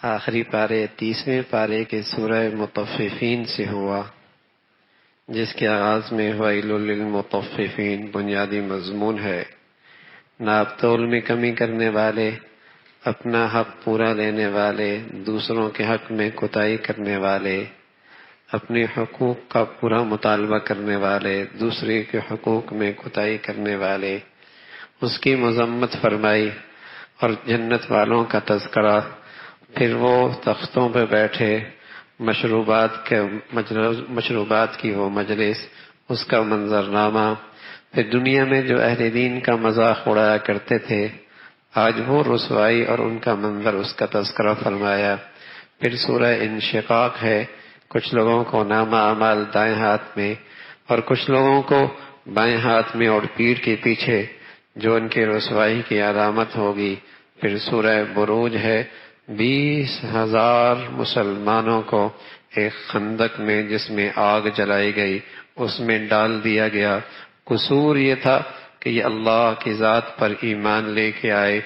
آخری پارے 30ویں پارے کے سورہ مطففین سے ہوا، جس کے آغاز میں ویل للمطففین بنیادی مضمون ہے۔ ناپ تول میں کمی کرنے والے، اپنا حق پورا لینے والے، دوسروں کے حق میں کوتاہی کرنے والے، اپنے حقوق کا پورا مطالبہ کرنے والے، دوسرے کے حقوق میں کوتاہی کرنے والے، اس کی مذمت فرمائی اور جنت والوں کا تذکرہ۔ پھر وہ تختوں پہ بیٹھے، مشروبات کی وہ مجلس، اس کا منظرنامہ۔ پھر دنیا میں جو اہل دین کا مذاق اڑایا کرتے تھے، آج وہ رسوائی اور ان کا منظر، اس کا تذکرہ فرمایا۔ پھر سورہ انشقاق ہے، کچھ لوگوں کو نامہ اعمال دائیں ہاتھ میں اور کچھ لوگوں کو بائیں ہاتھ میں اور پیٹھ کے پیچھے، جو ان کے رسوائی کی علامت ہوگی۔ پھر سورہ بروج ہے، 20,000 مسلمانوں کو ایک خندق میں، جس میں آگ جلائی گئی، اس میں ڈال دیا گیا۔ قصور یہ تھا کہ یہ اللہ کی ذات پر ایمان لے کے آئے۔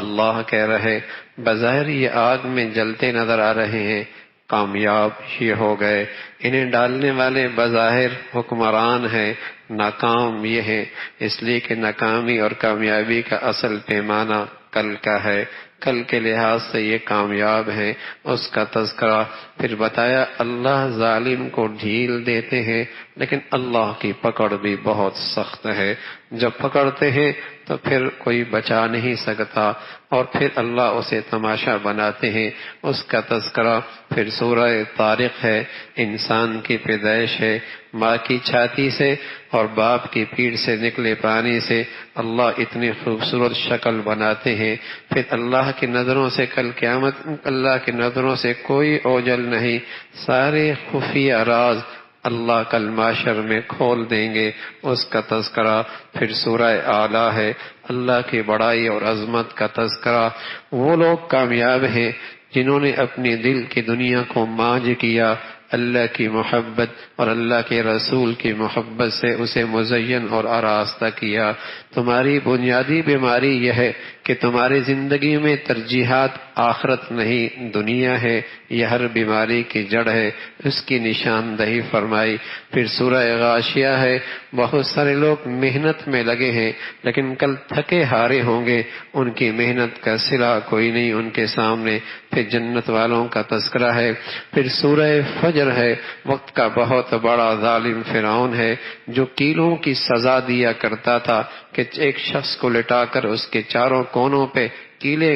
اللہ کہہ رہے، بظاہر یہ آگ میں جلتے نظر آ رہے ہیں، کامیاب یہ ہو گئے۔ انہیں ڈالنے والے بظاہر حکمران ہیں، ناکام یہ ہیں، اس لیے کہ ناکامی اور کامیابی کا اصل پیمانہ کل کا ہے، کل کے لحاظ سے یہ کامیاب ہیں، اس کا تذکرہ۔ پھر بتایا اللہ ظالم کو ڈھیل دیتے ہیں، لیکن اللہ کی پکڑ بھی بہت سخت ہے۔ جب پکڑتے ہیں تو پھر کوئی بچا نہیں سکتا، اور پھر اللہ اسے تماشا بناتے ہیں، اس کا تذکرہ۔ پھر سورہ طارق ہے، انسان کی پیدائش ہے، ماں کی چھاتی سے اور باپ کی پیٹھ سے نکلے پانی سے اللہ اتنی خوبصورت شکل بناتے ہیں۔ پھر اللہ کی نظروں سے کل قیامت، اللہ کی نظروں سے کوئی اوجل نہیں، سارے خفیہ راز اللہ کل معاشر میں کھول دیں گے، اس کا تذکرہ۔ پھر سورہ اعلیٰ ہے، اللہ کی بڑائی اور عظمت کا تذکرہ۔ وہ لوگ کامیاب ہیں جنہوں نے اپنی دل کی دنیا کو مانج کیا، اللہ کی محبت اور اللہ کے رسول کی محبت سے اسے مزین اور آراستہ کیا۔ تمہاری بنیادی بیماری یہ ہے کہ تمہاری زندگی میں ترجیحات آخرت نہیں دنیا ہے، یہ ہر بیماری کی جڑ ہے، اس کی نشاندہی فرمائی۔ پھر سورہ غاشیہ ہے، بہت سارے لوگ محنت میں لگے ہیں لیکن کل تھکے ہارے ہوں گے، ان کی محنت کا صلہ کوئی نہیں ان کے سامنے۔ پھر جنت والوں کا تذکرہ ہے۔ پھر سورہ فجر ہے، وقت کا بہت بڑا ظالم فرعون ہے، جو کیلوں کی سزا دیا کرتا تھا کہ ایک شخص کو لٹا کر اس کے چاروں کونوں پہ کیلے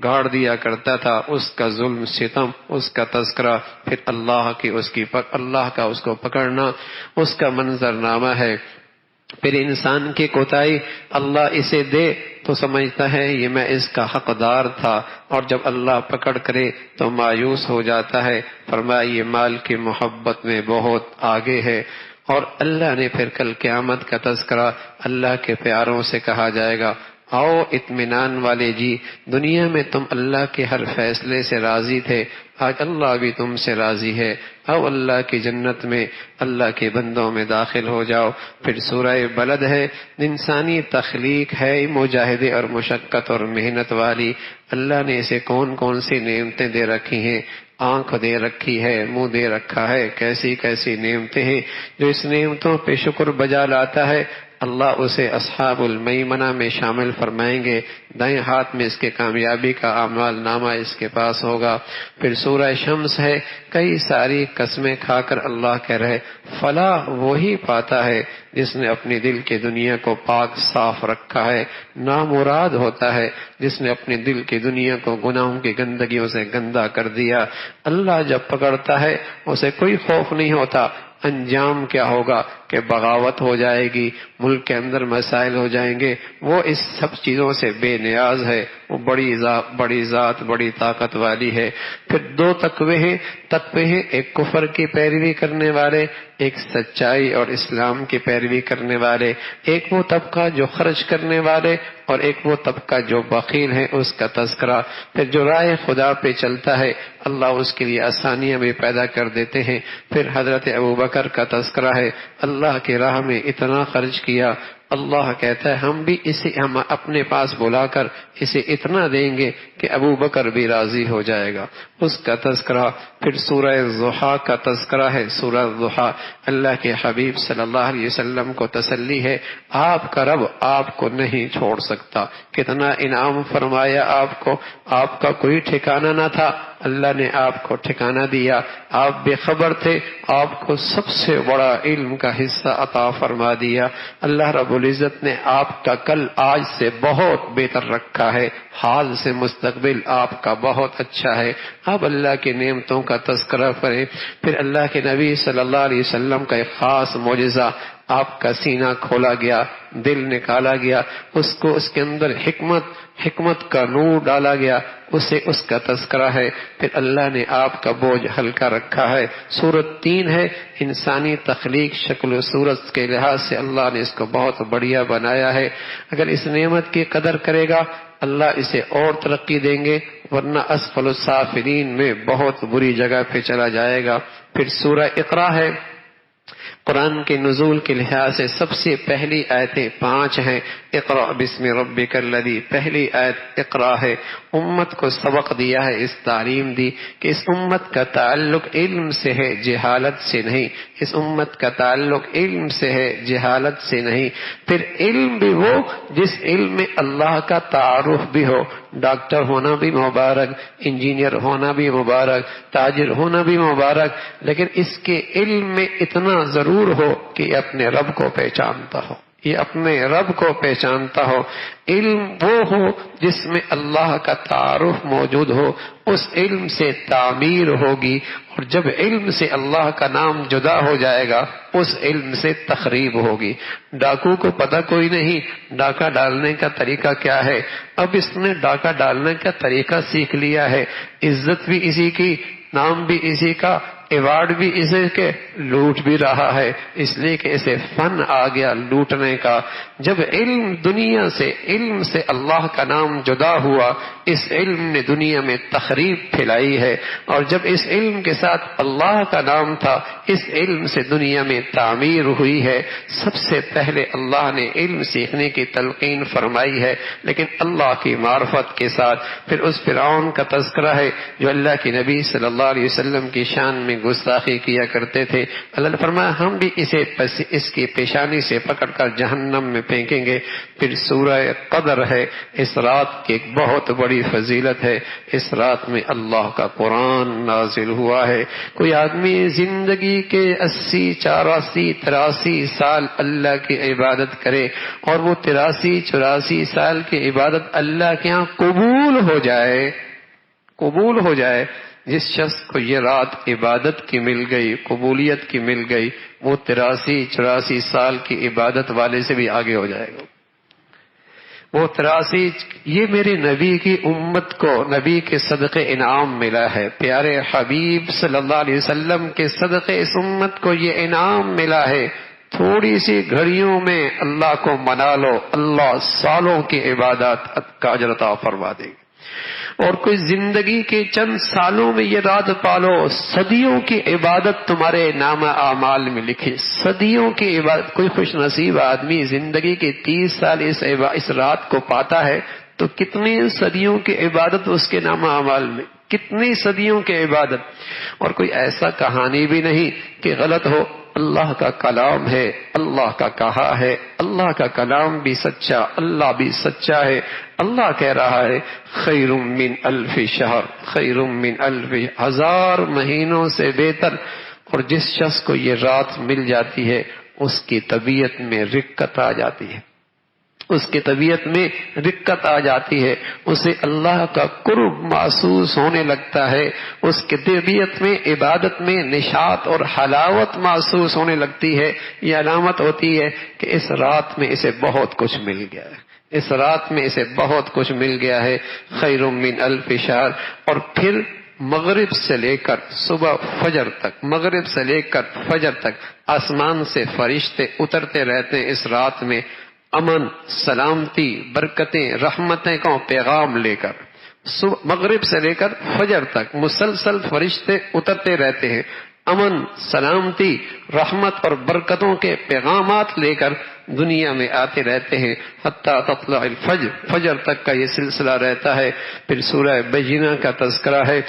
گاڑ دیا کرتا تھا، اس کا ظلم ستم، اس کا تذکرہ۔ پھر اللہ کا اس کو پکڑنا، اس کا منظرنامہ ہے۔ پھر انسان کی کوتاہی، اللہ اسے دے تو سمجھتا ہے یہ میں اس کا حقدار تھا، اور جب اللہ پکڑ کرے تو مایوس ہو جاتا ہے۔ فرمایا یہ مال کی محبت میں بہت آگے ہے۔ اور اللہ نے پھر کل قیامت کا تذکرہ، اللہ کے پیاروں سے کہا جائے گا، آؤ اطمینان والے جی، دنیا میں تم اللہ کے ہر فیصلے سے راضی تھے، آج اللہ بھی تم سے راضی ہے، آؤ اللہ کی جنت میں، اللہ کے بندوں میں داخل ہو جاؤ۔ پھر سورہ بلد ہے، انسانی تخلیق ہے مجاہدے اور مشقت اور محنت والی۔ اللہ نے اسے کون کون سی نعمتیں دے رکھی ہیں، آنکھ دے رکھی ہے، منہ دے رکھا ہے، کیسی کیسی نعمتیں ہیں۔ جو اس نعمتوں پہ شکر بجا لاتا ہے، اللہ اسے اصحاب المیمنہ میں شامل فرمائیں گے، دائیں ہاتھ میں اس کے کامیابی کا اعمال نامہ اس کے پاس ہوگا۔ پھر سورہ شمس ہے، کئی ساری قسمیں کھا کر اللہ کہہ رہے، فلاح وہی پاتا ہے جس نے اپنی دل کی دنیا کو پاک صاف رکھا ہے، نامراد ہوتا ہے جس نے اپنی دل کی دنیا کو گناہوں کی گندگیوں سے گندا کر دیا۔ اللہ جب پکڑتا ہے اسے کوئی خوف نہیں ہوتا، انجام کیا ہوگا کہ بغاوت ہو جائے گی، ملک کے اندر مسائل ہو جائیں گے۔ وہ اس سب چیزوں سے بے نیاز ہے، وہ بڑی ذات بڑی طاقت والی ہے۔ پھر دو تقوے ہیں، ایک کفر کی پیروی کرنے والے، ایک سچائی اور اسلام کی پیروی کرنے والے، ایک وہ طبقہ جو خرچ کرنے والے اور ایک وہ طبقہ جو بخیل ہے، اس کا تذکرہ۔ پھر جو راہ خدا پہ چلتا ہے اللہ اس کے لیے آسانیاں بھی پیدا کر دیتے ہیں۔ پھر حضرت ابوبکر کا تذکرہ ہے، اللہ کی راہ میں اتنا خرچ کیا، اللہ کہتا ہے ہم بھی اسے ہم اپنے پاس بلا کر اسے اتنا دیں گے کہ ابو بکر بھی راضی ہو جائے گا. اس کا تذکرہ پھر سورہ ضحیٰ کا تذکرہ ہے. سورہ ضحیٰ اللہ کے حبیب صلی اللہ علیہ وسلم کو تسلی ہے، آپ کا رب آپ کو نہیں چھوڑ سکتا. کتنا انعام فرمایا آپ کو، آپ کا کوئی ٹھکانہ نہ تھا، اللہ نے آپ کو ٹھکانہ دیا. آپ بے خبر تھے، آپ کو سب سے بڑا علم کا حصہ عطا فرما دیا. اللہ رب العزت نے آپ کا کل آج سے بہت بہتر رکھا ہے، حال سے مستقبل آپ کا بہت اچھا ہے. اب اللہ کی نعمتوں کا تذکرہ کریں. پھر اللہ کے نبی صلی اللہ علیہ وسلم کا ایک خاص معجزہ، آپ کا سینہ کھولا گیا، دل نکالا گیا، اس کو اس کے اندر حکمت کا نور ڈالا گیا، اسے اس کا تذکرہ ہے. پھر اللہ نے آپ کا بوجھ ہلکا رکھا ہے. سورت 3 ہے، انسانی تخلیق شکل و صورت کے لحاظ سے اللہ نے اس کو بہت بڑھیا بنایا ہے. اگر اس نعمت کی قدر کرے گا اللہ اسے اور ترقی دیں گے، ورنہ اسفل السافلین میں بہت بری جگہ پہ چلا جائے گا. پھر سورہ اقرا ہے، قرآن کے نزول کے لحاظ سے سب سے پہلی آیتیں 5 ہیں. اقرأ بسم ربک الذی، پہلی آیت اقرا ہے. امت کو سبق دیا ہے، اس تعلیم دی کہ اس امت کا تعلق علم سے ہے، جہالت سے نہیں. اس امت کا تعلق علم سے ہے، جہالت سے نہیں. پھر علم بھی وہ جس علم میں اللہ کا تعارف بھی ہو. ڈاکٹر ہونا بھی مبارک، انجینئر ہونا بھی مبارک، تاجر ہونا بھی مبارک، لیکن اس کے علم میں اتنا ضرور ہو کہ یہ اپنے رب کو پہچانتا ہو، یہ اپنے رب کو پہچانتا ہو. علم وہ ہو جس میں اللہ کا تعارف موجود ہو، اس علم سے تعمیر ہوگی. اور جب علم سے اللہ کا نام جدا ہو جائے گا اس علم سے تخریب ہوگی. ڈاکو کو پتہ کوئی نہیں ڈاکہ ڈالنے کا طریقہ کیا ہے، اب اس نے ڈاکہ ڈالنے کا طریقہ سیکھ لیا ہے. عزت بھی اسی کی، نام بھی اسی کا، ایوارڈ بھی اسے کے، لوٹ بھی رہا ہے، اس لیے کہ اسے فن آ گیا لوٹنے کا. جب دنیا سے علم سے اللہ کا نام جدا ہوا، اس علم نے دنیا میں تخریب پھیلائی ہے. اور جب اس علم کے ساتھ اللہ کا نام تھا، اس علم سے دنیا میں تعمیر ہوئی ہے. سب سے پہلے اللہ نے علم سیکھنے کی تلقین فرمائی ہے، لیکن اللہ کی معرفت کے ساتھ. پھر اس فرعون کا تذکرہ ہے جو اللہ کے نبی صلی اللہ علیہ وسلم کی شان میں گستاخی کیا کرتے تھے. اللہ نے فرمایا ہم بھی اسے اس کی پیشانی سے پکڑ کر جہنم میں پھینکیں گے. پھر سورہ قدر ہے، اس رات کی ایک بہت بڑی فضیلت ہے. اس رات میں اللہ کا قرآن نازل ہوا ہے. کوئی آدمی زندگی کے 80 84 83 سال اللہ کی عبادت کرے اور وہ 83 84 سال کی عبادت اللہ کے ہاں قبول ہو جائے. جس شخص کو یہ رات عبادت کی مل گئی، قبولیت کی مل گئی، وہ 83 84 سال کی عبادت والے سے بھی آگے ہو جائے گا. وہ 83 یہ میرے نبی کی امت کو نبی کے صدقے انعام ملا ہے. پیارے حبیب صلی اللہ علیہ وسلم کے صدقے اس امت کو یہ انعام ملا ہے. تھوڑی سی گھڑیوں میں اللہ کو منا لو، اللہ سالوں کی عبادت کا اجر عطا فرما دے گا. اور کوئی زندگی کے چند سالوں میں یہ رات پالو، صدیوں کی عبادت تمہارے نامہ اعمال میں لکھے. صدیوں کی عبادت. کوئی خوش نصیب آدمی زندگی کے 30 سال اس رات کو پاتا ہے تو کتنی صدیوں کی عبادت اس کے نامہ اعمال میں، کتنی صدیوں کی عبادت. اور کوئی ایسا کہانی بھی نہیں کہ غلط ہو. اللہ کا کلام ہے، اللہ کا کہا ہے، اللہ کا کلام بھی سچا، اللہ بھی سچا ہے. اللہ کہہ رہا ہے خیر من الف شہر، خیر من الف، 1000 مہینوں سے بہتر. اور جس شخص کو یہ رات مل جاتی ہے اس کی طبیعت میں رقت آ جاتی ہے، اس کی طبیعت میں رقت آ جاتی ہے، اسے اللہ کا قرب محسوس ہونے لگتا ہے، اس کی طبیعت میں عبادت میں نشاط اور حلاوت محسوس ہونے لگتی ہے. یہ علامت ہوتی ہے کہ اس رات میں اسے بہت کچھ مل گیا ہے، اس رات میں اسے بہت کچھ مل گیا ہے. خیر من الف شہر. اور پھر مغرب سے لے کر صبح فجر تک، مغرب سے لے کر فجر تک آسمان سے فرشتے اترتے رہتے ہیں اس رات میں، امن، سلامتی، برکتیں، رحمتیں کا پیغام لے کر. مغرب سے لے کر فجر تک مسلسل فرشتے اترتے رہتے ہیں. امن، سلامتی، رحمت اور برکتوں کے پیغامات لے کر دنیا میں آتے رہتے ہیں حتیٰ تطلع الفجر، فجر تک کا یہ سلسلہ رہتا ہے۔ پھر سورہ بینہ کا تذکرہ ہے۔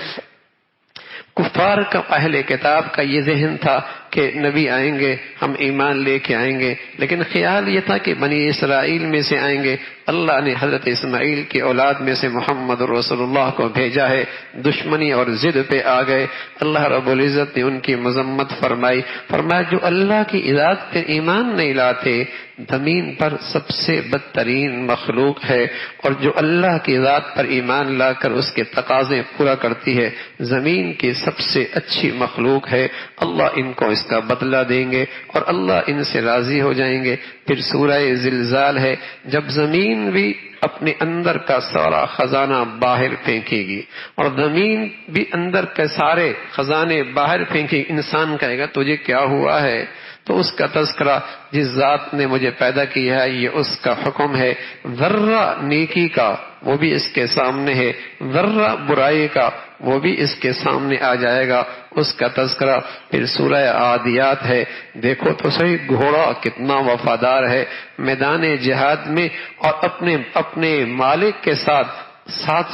کفار کا، اہل کتاب کا یہ ذہن تھا کہ نبی آئیں گے، ہم ایمان لے کے آئیں گے، لیکن خیال یہ تھا کہ بنی اسرائیل میں سے آئیں گے۔ اللہ نے حضرت اسماعیل کی اولاد میں سے محمد رسول اللہ کو بھیجا ہے، دشمنی اور ضد پہ آ گئے۔ اللہ رب العزت نے ان کی مذمت فرمائی، فرمایا جو اللہ کی اطاعت پہ ایمان نہیں لاتے زمین پر سب سے بدترین مخلوق ہے، اور جو اللہ کی ذات پر ایمان لا کر اس کے تقاضے پورا کرتی ہے زمین کی سب سے اچھی مخلوق ہے۔ اللہ ان کو اس کا بدلہ دیں گے اور اللہ ان سے راضی ہو جائیں گے۔ پھر سورہ زلزال ہے، جب زمین بھی اپنے اندر کا سارا خزانہ باہر پھینکے گی اور زمین بھی اندر کے سارے خزانے باہر پھینکے گی، انسان کہے گا تجھے کیا ہوا ہے؟ تو اس کا تذکرہ، جس ذات نے مجھے پیدا کیا ہے یہ اس کا حکم ہے۔ ذرہ نیکی کا وہ بھی اس کے سامنے ہے، ذرہ برائی کا وہ بھی اس کے سامنے آ جائے گا، اس کا تذکرہ۔ پھر سورہ عادیات ہے، دیکھو تو صحیح گھوڑا کتنا وفادار ہے میدان جہاد میں، اور اپنے مالک کے ساتھ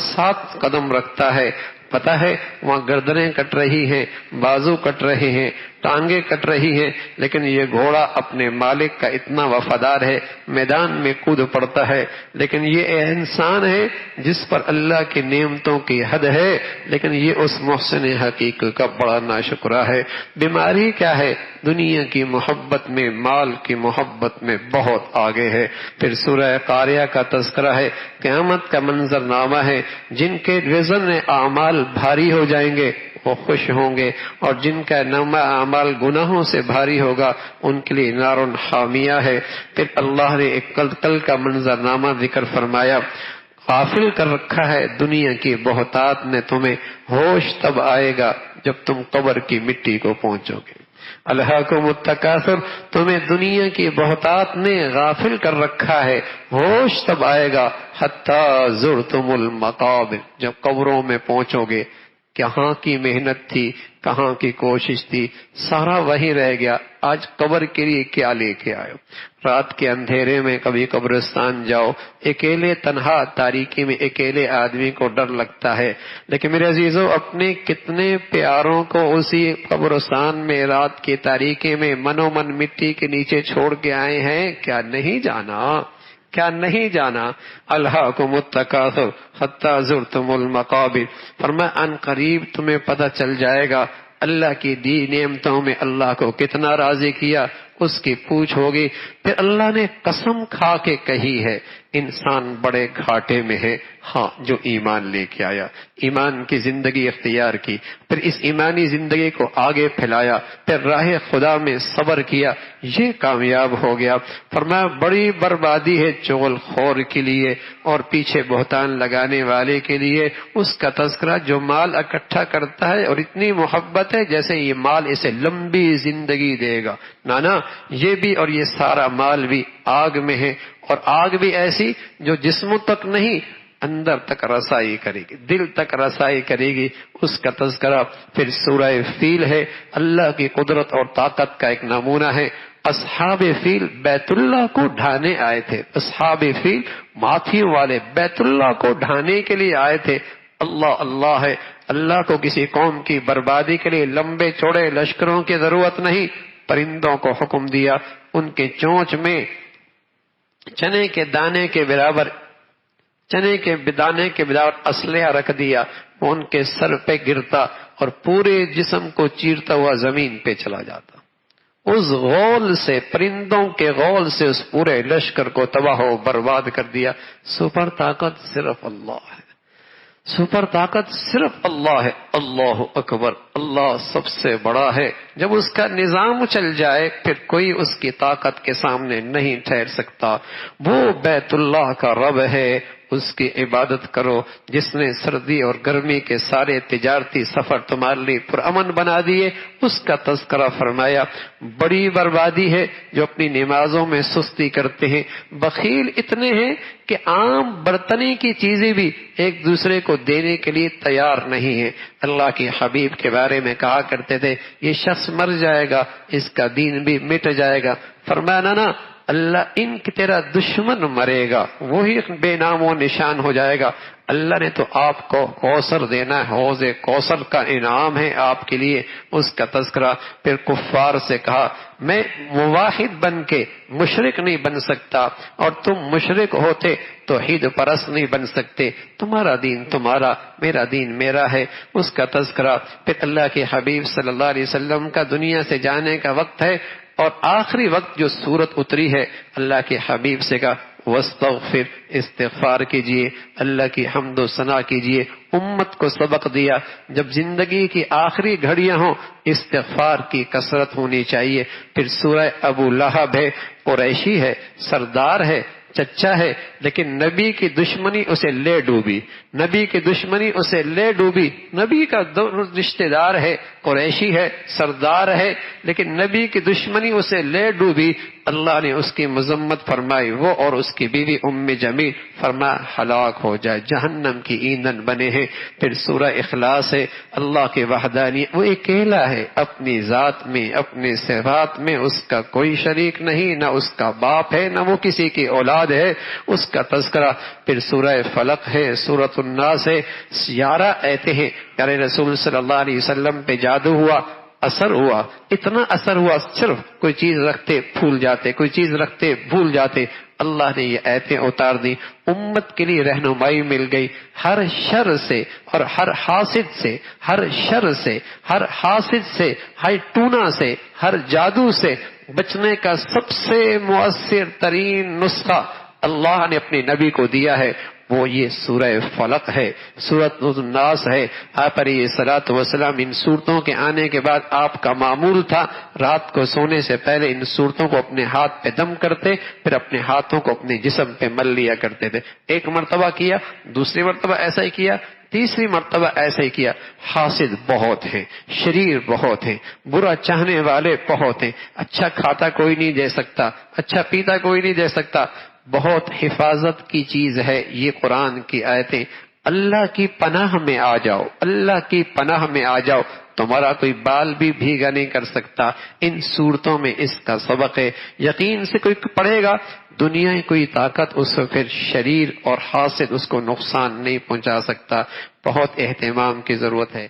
ساتھ قدم رکھتا ہے۔ پتا ہے وہاں گردنیں کٹ رہی ہیں، بازو کٹ رہے ہیں، ٹانگیں کٹ رہی ہیں، لیکن یہ گھوڑا اپنے مالک کا اتنا وفادار ہے، میدان میں کود پڑتا ہے۔ لیکن یہ انسان ہے جس پر اللہ کی نعمتوں کی حد ہے، لیکن یہ اس محسن حقیقی کا بڑا ناشکرہ ہے۔ بیماری کیا ہے؟ دنیا کی محبت میں، مال کی محبت میں بہت آگے ہے۔ پھر سورہ قاریہ کا تذکرہ ہے، قیامت کا منظرنامہ ہے، جن کے وزن اعمال بھاری ہو جائیں گے وہ خوش ہوں گے، اور جن کا نامہ اعمال گناہوں سے بھاری ہوگا ان کے لیے نار حامیہ ہے۔ پھر اللہ نے ایک کل کا منظرنامہ ذکر فرمایا، غافل کر رکھا ہے دنیا کی بہتات نے تمہیں، ہوش تب آئے گا جب تم قبر کی مٹی کو پہنچو گے۔ الہاکم التکاثر، تمہیں دنیا کی بہتات نے غافل کر رکھا ہے، ہوش تب آئے گا حتی زرتم المقابر، جب قبروں میں پہنچو گے۔ کہاں کی محنت تھی، کہاں کی کوشش تھی، سارا وہی رہ گیا۔ آج قبر کے لیے کیا لے کے آئے؟ رات کے اندھیرے میں کبھی قبرستان جاؤ، اکیلے تنہا تاریکی میں اکیلے آدمی کو ڈر لگتا ہے، لیکن میرے عزیزو اپنے کتنے پیاروں کو اسی قبرستان میں رات کی تاریکی میں منو من مٹی کے نیچے چھوڑ کے آئے ہیں، کیا نہیں جانا؟ کیا نہیں جانا؟ الہاکم التکاثر حتی زرتم المقابر، فرمایا ان قریب تمہیں پتہ چل جائے گا اللہ کی دی نعمتوں میں اللہ کو کتنا راضی کیا، اس کی پوچھ ہوگی۔ پھر اللہ نے قسم کھا کے کہی ہے انسان بڑے گھاٹے میں ہے، ہاں جو ایمان لے کے آیا، ایمان کی زندگی اختیار کی، پھر اس ایمانی زندگی کو آگے پھیلایا، پھر راہ خدا میں صبر کیا، یہ کامیاب ہو گیا۔ فرمایا بڑی بربادی ہے چغل خور کے لیے اور پیچھے بہتان لگانے والے کے لیے، اس کا تذکرہ جو مال اکٹھا کرتا ہے اور اتنی محبت ہے جیسے یہ مال اسے لمبی زندگی دے گا۔ نانا یہ بھی اور یہ سارا مال بھی آگ میں ہے، اور آگ بھی ایسی جو جسم تک نہیں اندر تک رسائی کرے گی، دل تک رسائی کرے گی، اس کا تذکرہ۔ پھر سورہ فیل ہے، اللہ کی قدرت اور طاقت کا ایک نمونہ ہے۔ اصحاب فیل بیت اللہ کو ڈھانے آئے تھے، اصحاب فیل ماتھیوں والے بیت اللہ کو ڈھانے کے لیے آئے تھے۔ اللہ اللہ ہے، اللہ کو کسی قوم کی بربادی کے لیے لمبے چوڑے لشکروں کی ضرورت نہیں، پرندوں کو حکم دیا، ان کے چونچ میں چنے کے دانے کے برابر اسلحہ رکھ دیا، وہ ان کے سر پہ گرتا اور پورے جسم کو چیرتا ہوا زمین پہ چلا جاتا۔ اس غول سے، پرندوں کے غول سے اس پورے لشکر کو تباہ و برباد کر دیا۔ سپر طاقت صرف اللہ ہے، سپر طاقت صرف اللہ ہے۔ اللہ اکبر، اللہ سب سے بڑا ہے۔ جب اس کا نظام چل جائے پھر کوئی اس کی طاقت کے سامنے نہیں ٹھہر سکتا۔ وہ بیت اللہ کا رب ہے، اس کی عبادت کرو جس نے سردی اور گرمی کے سارے تجارتی سفر تمہارے لیے پرامن بنا دیے، اس کا تذکرہ فرمایا۔ بڑی بربادی ہے جو اپنی نمازوں میں سستی کرتے ہیں، بخیل اتنے ہیں کہ عام برتنی کی چیزیں بھی ایک دوسرے کو دینے کے لیے تیار نہیں ہیں۔ اللہ کے حبیب کے بارے میں کہا کرتے تھے یہ شخص مر جائے گا، اس کا دین بھی مٹ جائے گا۔ فرمایا نا اللہ ان کی تیرا دشمن مرے گا، وہی بے نام و نشان ہو جائے گا۔ اللہ نے تو آپ کو کوثر دینا ہے، حوض کوثر کا انعام ہے آپ کے لیے، اس کا تذکرہ۔ پھر کفار سے کہا میں موحد بن کے مشرک نہیں بن سکتا، اور تم مشرک ہوتے توحید پرست نہیں بن سکتے، تمہارا دین تمہارا، میرا دین میرا ہے، اس کا تذکرہ۔ پھر اللہ کے حبیب صلی اللہ علیہ وسلم کا دنیا سے جانے کا وقت ہے، اور آخری وقت جو سورت اتری ہے، اللہ کے حبیب سے کہا واستغفر، استغفار کیجئے، اللہ کی حمد و ثنا کیجئے۔ امت کو سبق دیا جب زندگی کی آخری گھڑیاں ہوں استغفار کی کثرت ہونی چاہیے۔ پھر سورہ ابو لہب ہے، قریشی ہے، سردار ہے، چچا ہے، لیکن نبی کی دشمنی اسے لے ڈوبی، نبی کی دشمنی اسے لے ڈوبی۔ نبی کا رشتہ دار ہے، قریشی ہے، سردار ہے، لیکن نبی کی دشمنی اسے لے ڈوبی۔ اللہ نے اس کی مذمت فرمائی، وہ اور اس کی بیوی ام جمیل، فرمایا ہلاک ہو جائے، جہنم کی ایندھن بنے ہیں۔ پھر سورہ اخلاص ہے، اللہ کے وحدانی، وہ اکیلا ہے اپنی ذات میں، اپنے صفات میں، اس کا کوئی شریک نہیں، نہ اس کا باپ ہے، نہ وہ کسی کی اولاد ہے، اس کا تذکرہ۔ پھر سورہ فلق ہے، سورۃ الناس ہے، 11 آیتیں ہیں۔ پیارے رسول صلی اللہ علیہ وسلم پہ جادو ہوا، اثر ہوا، اتنا اثر ہوا، صرف کوئی چیز رکھتے پھول جاتے، کوئی چیز رکھتے بھول جاتے۔ اللہ نے یہ آیتیں اتار دی، امت کے لیے رہنمائی مل گئی، ہر شر سے اور ہر حاسد سے، ہر شر سے، ہر حاسد سے، ہر ٹونا سے، ہر جادو سے بچنے کا سب سے مؤثر ترین نسخہ اللہ نے اپنے نبی کو دیا ہے، وہ یہ سورہ فلق ہے، سورۃ الناس ہے۔ آپ علیہ الصلوۃ والسلام ان صورتوں کے آنے کے بعد آپ کا معمول تھا رات کو سونے سے پہلے ان صورتوں کو اپنے ہاتھ پہ دم کرتے، پھر اپنے ہاتھوں کو اپنے جسم پہ مل لیا کرتے تھے۔ ایک مرتبہ کیا، دوسری مرتبہ ایسا ہی کیا، تیسری مرتبہ ایسا ہی کیا۔ حاسد بہت ہیں، شریر بہت ہیں، برا چاہنے والے بہت ہیں، اچھا کھاتا کوئی نہیں دے سکتا، اچھا پیتا کوئی نہیں دے سکتا۔ بہت حفاظت کی چیز ہے یہ قرآن کی آیتیں۔ اللہ کی پناہ میں آ جاؤ، اللہ کی پناہ میں آ جاؤ، تمہارا کوئی بال بھی بھیگا نہیں کر سکتا۔ ان صورتوں میں اس کا سبق ہے، یقین سے کوئی پڑھے گا دنیا کی کوئی طاقت اس کو پھر شریر اور حاسد اس کو نقصان نہیں پہنچا سکتا۔ بہت اہتمام کی ضرورت ہے۔